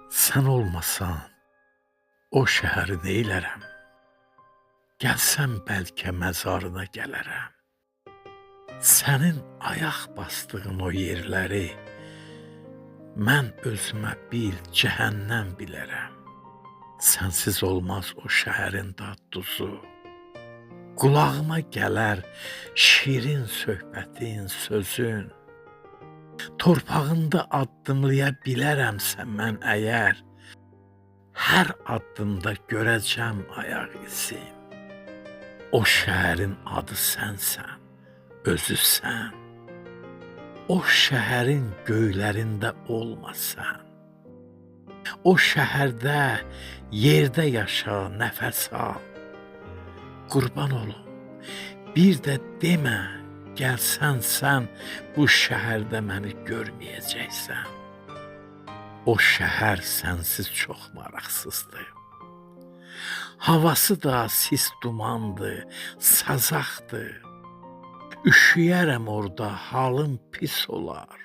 Sen olmasan o şəhəri neylərəm? Gəlsəm bəlkə məzarına gələrəm. Sənin ayaq bastığın o yerləri mən özümə bir cəhənnəm bilərəm. Sənsiz olmaz o şəhərin dad-duzu. Qulağıma gələr şirin söhbətin, sözün. Torpağında addımlaya bilərəmsə mən əgər, hər addımda görəcəm ayaq izin. O şəhərin adı sənsən, özü sən. O şəhərin göylərində olmasan. O şəhərdə, yerdə yaşa, nəfəs al. Qurban olum, bir də demə, gəlsən sən bu şəhərdə məni görməyəcəksən. O şəhər sənsiz çox maraqsızdır. Havası da sis dumandır, sazaqdır. Üşüyərəm orada, halım pis olar.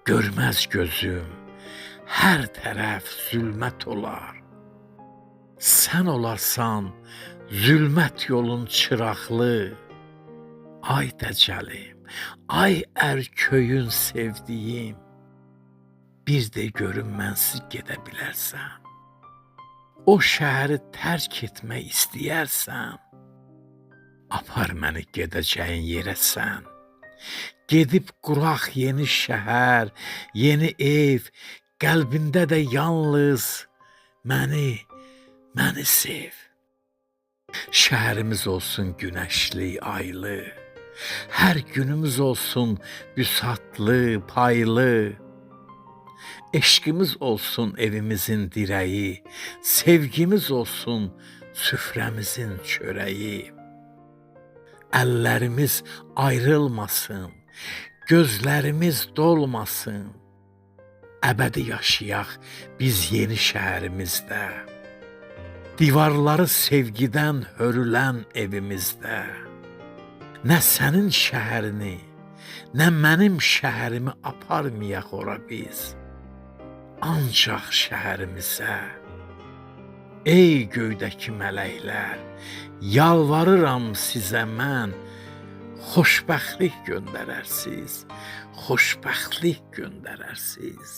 Görməz gözüm, hər tərəf zülmət olar. Sən olarsan zülmət yolun çıraqlı. Ay dəcəlim, ay ərköyün sevdiyim. Bir də görüm mənsiz gedə bilərsən. O şəhəri tərk etmək istəyərsən, apar məni gedəcəyin yerə sən. Gedib quraq yeni şəhər, yeni ev, qəlbində də yalnız məni sev. Şəhərimiz olsun günəşli, aylı, hər günümüz olsun büsatlı, paylı. Eşqimiz olsun evimizin dirəyi, sevgimiz olsun süfrəmizin çörəyi. Əllərimiz ayrılmasın, gözlərimiz dolmasın. Əbədi yaşayaq biz yeni şəhərimizdə. Divarları sevgidən hörülən evimizdə. Nə sənin şəhərini, nə mənim şəhərimi aparmayaq ora biz. Ancaq şəhərimizə. Ey göydəki mələklər, yalvarıram sizə mən, xoşbəxtlik göndərərsiz, xoşbəxtlik göndərərsiz.